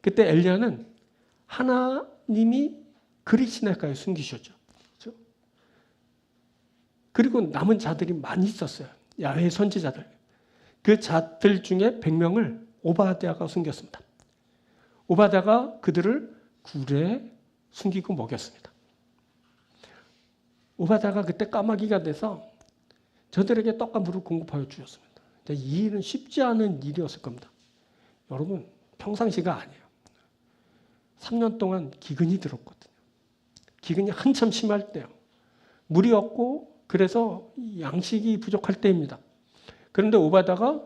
그때 엘리야는 하나님이 그릿 시내가에 숨기셨죠. 그렇죠? 그리고 남은 자들이 많이 있었어요. 야훼의 선지자들. 그 자들 중에 100명을 오바댜가 숨겼습니다. 오바댜가 그들을 굴에 숨기고 먹였습니다. 오바댜가 그때 까마귀가 돼서 저들에게 떡과 물을 공급하여 주셨습니다. 이 일은 쉽지 않은 일이었을 겁니다. 여러분, 평상시가 아니에요. 3년 동안 기근이 들었거든요. 기근이 한참 심할 때요. 물이 없고 그래서 양식이 부족할 때입니다. 그런데 오바댜가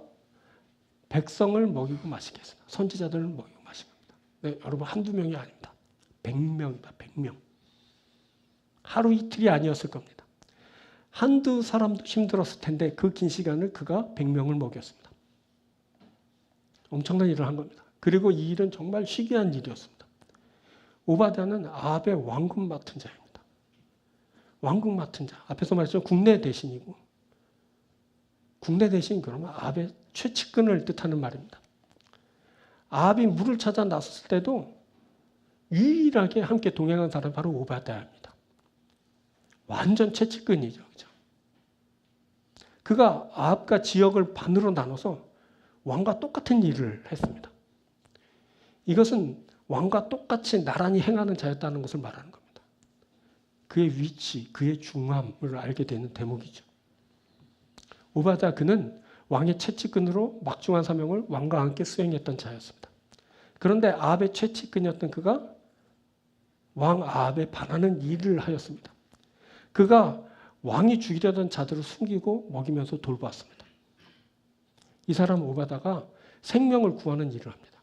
백성을 먹이고 마시게 했습니다. 선지자들을 먹이고 마시게 합니다. 네, 여러분 한두 명이 아닙니다. 100명입니다. 100명. 하루 이틀이 아니었을 겁니다. 한두 사람도 힘들었을 텐데 그 긴 시간을 그가 100명을 먹였습니다. 엄청난 일을 한 겁니다. 그리고 이 일은 정말 희귀한 일이었습니다. 오바댜는 아합의 왕궁 맡은 자입니다. 왕궁 맡은 자. 앞에서 말했죠. 국내 대신이고. 국내 대신 그러면 아합의 최측근을 뜻하는 말입니다. 아합이 물을 찾아 나섰을 때도 유일하게 함께 동행한 사람이 바로 오바댜입니다. 완전 최측근이죠. 그렇죠? 그가 아합과 지역을 반으로 나눠서 왕과 똑같은 일을 했습니다. 이것은 왕과 똑같이 나란히 행하는 자였다는 것을 말하는 겁니다. 그의 위치, 그의 중함을 알게 되는 대목이죠. 오바댜 그는 왕의 최측근으로 막중한 사명을 왕과 함께 수행했던 자였습니다. 그런데 아합의 최측근이었던 그가 왕 아합에 반하는 일을 하였습니다. 그가 왕이 죽이려던 자들을 숨기고 먹이면서 돌보았습니다. 이 사람 오바댜가 생명을 구하는 일을 합니다.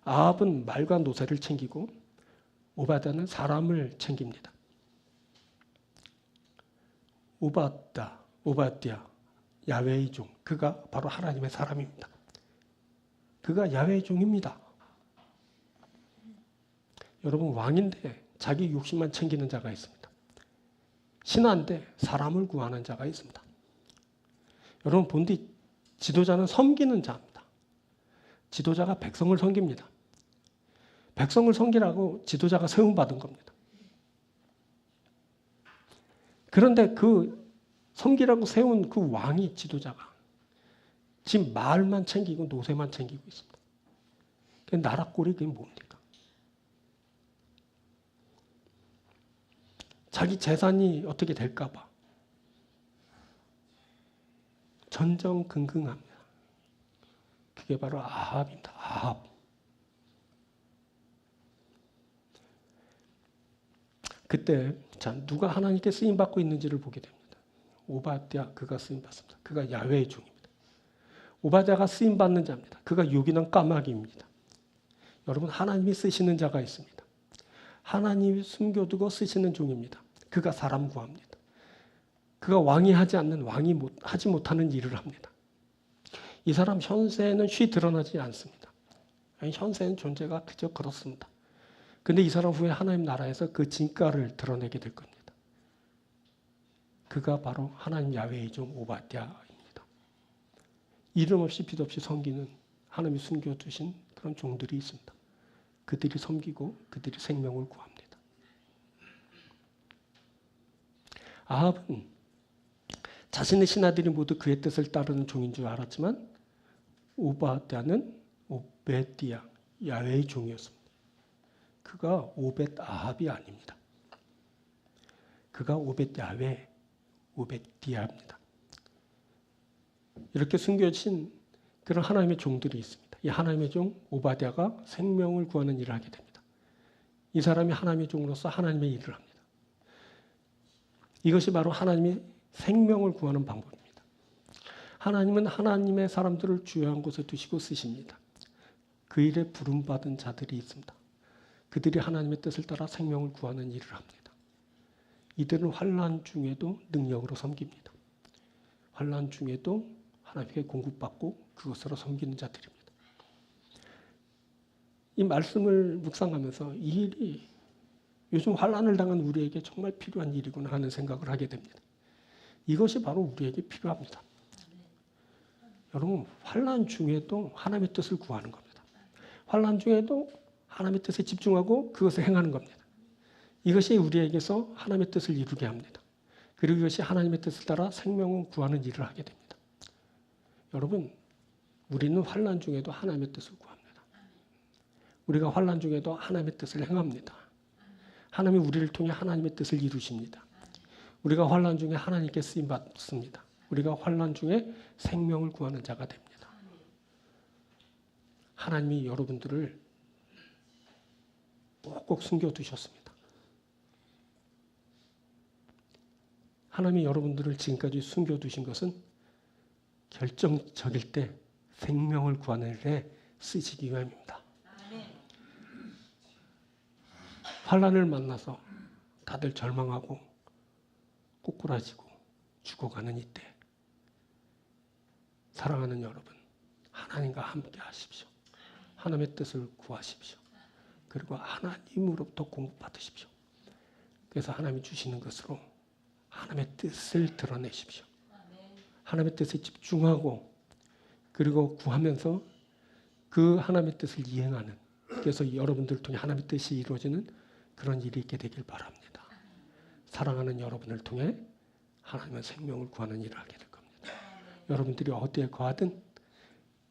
아합은 말과 노새를 챙기고 오바댜는 사람을 챙깁니다. 오바댜, 야훼의 종, 그가 바로 하나님의 사람입니다. 그가 야훼의 종입니다. 여러분 왕인데 자기 욕심만 챙기는 자가 있습니다. 신하인데 사람을 구하는 자가 있습니다. 여러분 본디 지도자는 섬기는 자입니다. 지도자가 백성을 섬깁니다. 백성을 섬기라고 지도자가 세움받은 겁니다. 그런데 그 섬기라고 세운 그 왕이 지도자가 지금 말만 챙기고 노새만 챙기고 있습니다. 그 나라 꼴이 그게 뭡니까? 자기 재산이 어떻게 될까 봐 전전긍긍합니다. 그게 바로 아합입니다. 아합. 그때 자 누가 하나님께 쓰임 받고 있는지를 보게 됩니다. 오바댜 그가 쓰임 받습니다. 그가 야훼의 종입니다. 오바댜가 쓰임 받는 자입니다. 그가 요긴한 까마귀입니다. 여러분 하나님이 쓰시는 자가 있습니다. 하나님이 숨겨두고 쓰시는 종입니다. 그가 사람 구합니다. 그가 왕이 하지 않는 왕이 하지 못하는 일을 합니다. 이 사람 현세에는 쉬 드러나지 않습니다. 현세는 존재가 그저 그렇습니다. 근데 이 사람 후에 하나님 나라에서 그 진가를 드러내게 될 겁니다. 그가 바로 하나님 야훼의 종 오바댜입니다. 이름 없이 빛 없이 섬기는 하나님이 숨겨두신 그런 종들이 있습니다. 그들이 섬기고 그들이 생명을 구합니다. 아합은 자신의 신하들이 모두 그의 뜻을 따르는 종인 줄 알았지만 오바댜는 오베디야 야훼의 종이었습니다. 그가 오벳 아합이 아닙니다. 그가 오벳 야훼 오베디야입니다. 이렇게 숨겨진 그런 하나님의 종들이 있습니다. 이 하나님의 종 오바댜가 생명을 구하는 일을 하게 됩니다. 이 사람이 하나님의 종으로서 하나님의 일을 합니다. 이것이 바로 하나님이 생명을 구하는 방법입니다. 하나님은 하나님의 사람들을 주요한 곳에 두시고 쓰십니다. 그 일에 부름받은 자들이 있습니다. 그들이 하나님의 뜻을 따라 생명을 구하는 일을 합니다. 이들은 환난 중에도 능력으로 섬깁니다. 환난 중에도 하나님께 공급받고 그것으로 섬기는 자들입니다. 이 말씀을 묵상하면서 이 일이 요즘 환난을 당한 우리에게 정말 필요한 일이구나 하는 생각을 하게 됩니다. 이것이 바로 우리에게 필요합니다. 여러분 환난 중에도 하나님의 뜻을 구하는 겁니다. 환난 중에도 하나님의 뜻에 집중하고 그것을 행하는 겁니다. 이것이 우리에게서 하나님의 뜻을 이루게 합니다. 그리고 이것이 하나님의 뜻을 따라 생명을 구하는 일을 하게 됩니다. 여러분 우리는 환난 중에도 하나님의 뜻을 구합니다. 우리가 환난 중에도 하나님의 뜻을 행합니다. 하나님이 우리를 통해 하나님의 뜻을 이루십니다. 우리가 환난 중에 하나님께 쓰임 받습니다. 우리가 환난 중에 생명을 구하는 자가 됩니다. 하나님이 여러분들을 꼭꼭 숨겨두셨습니다. 하나님이 여러분들을 지금까지 숨겨두신 것은 결정적일 때 생명을 구하는 일에 쓰시기 위함입니다. 환난을 만나서 다들 절망하고 꼬꾸라지고 죽어가는 이때 사랑하는 여러분 하나님과 함께 하십시오. 하나님의 뜻을 구하십시오. 그리고 하나님으로부터 공급받으십시오. 그래서 하나님이 주시는 것으로 하나님의 뜻을 드러내십시오. 하나님의 뜻에 집중하고 그리고 구하면서 그 하나님의 뜻을 이행하는 그래서 여러분들 통해 하나님의 뜻이 이루어지는 그런 일이 있게 되길 바랍니다. 사랑하는 여러분을 통해 하나님의 생명을 구하는 일을 하게 될 겁니다. 여러분들이 어디에 거하든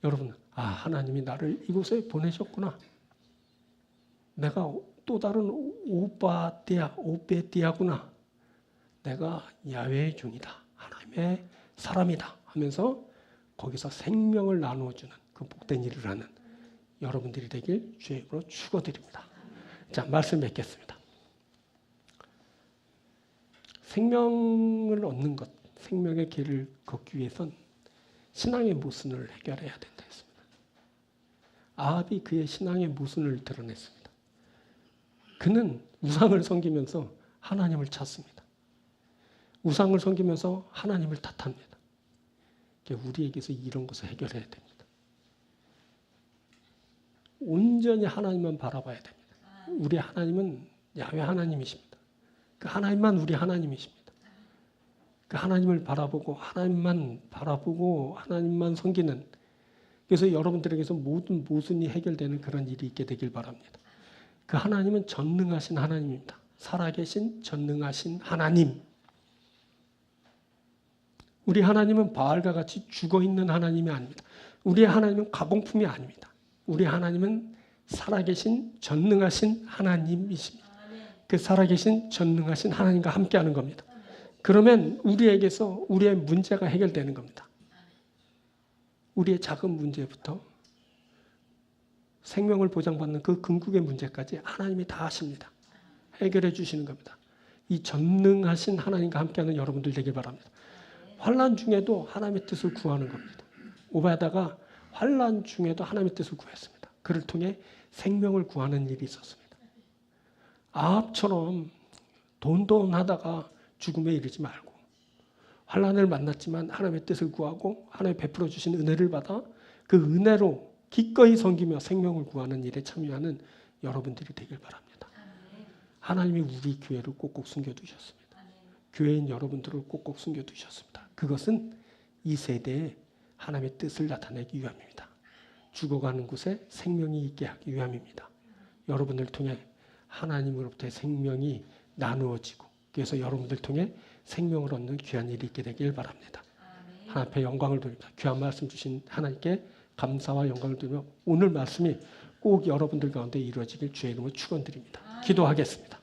여러분 하나님이 나를 이곳에 보내셨구나. 내가 또 다른 오베디야구나. 내가 야훼의 종이다. 하나님의 사람이다 하면서 거기서 생명을 나누어주는 그 복된 일을 하는 여러분들이 되길 주의 이름으로 축원드립니다. 자, 말씀 맺겠습니다. 생명을 얻는 것, 생명의 길을 걷기 위해선 신앙의 모순을 해결해야 된다 했습니다. 아합이 그의 신앙의 모순을 드러냈습니다. 그는 우상을 섬기면서 하나님을 찾습니다. 우상을 섬기면서 하나님을 탓합니다. 우리에게서 이런 것을 해결해야 됩니다. 온전히 하나님만 바라봐야 됩니다. 우리 하나님은 야훼 하나님이십니다. 그 하나님만 우리 하나님이십니다. 그 하나님을 바라보고 하나님만 섬기는 그래서 여러분들에게서 모든 모순이 해결되는 그런 일이 있게 되길 바랍니다. 그 하나님은 전능하신 하나님입니다. 살아계신 전능하신 하나님. 우리 하나님은 바알과 같이 죽어있는 하나님이 아닙니다. 우리 하나님은 가공품이 아닙니다. 우리 하나님은 살아계신 전능하신 하나님이십니다. 그 살아계신 전능하신 하나님과 함께하는 겁니다. 그러면 우리에게서 우리의 문제가 해결되는 겁니다. 우리의 작은 문제부터 생명을 보장받는 그 궁극의 문제까지 하나님이 다 하십니다. 해결해 주시는 겁니다. 이 전능하신 하나님과 함께하는 여러분들 되길 바랍니다. 환난 중에도 하나님의 뜻을 구하는 겁니다. 오바다가 환난 중에도 하나님의 뜻을 구했습니다. 그를 통해 생명을 구하는 일이 있었습니다. 아합처럼 돈돈하다가 죽음에 이르지 말고 환난을 만났지만 하나님의 뜻을 구하고 하나님 베풀어 주신 은혜를 받아 그 은혜로 기꺼이 섬기며 생명을 구하는 일에 참여하는 여러분들이 되길 바랍니다. 하나님이 우리 교회를 꼭꼭 숨겨두셨습니다. 교회인 여러분들을 꼭꼭 숨겨두셨습니다. 그것은 이 세대에 하나님의 뜻을 나타내기 위함입니다. 죽어가는 곳에 생명이 있게 하기 위함입니다. 여러분을 통해 하나님으로부터의 생명이 나누어지고 그래서 여러분들 통해 생명을 얻는 귀한 일이 있게 되길 바랍니다. 하나님 앞에 영광을 돌립니다. 귀한 말씀 주신 하나님께 감사와 영광을 돌리며 오늘 말씀이 꼭 여러분들 가운데 이루어지길 주의 이름으로 축원드립니다. 기도하겠습니다.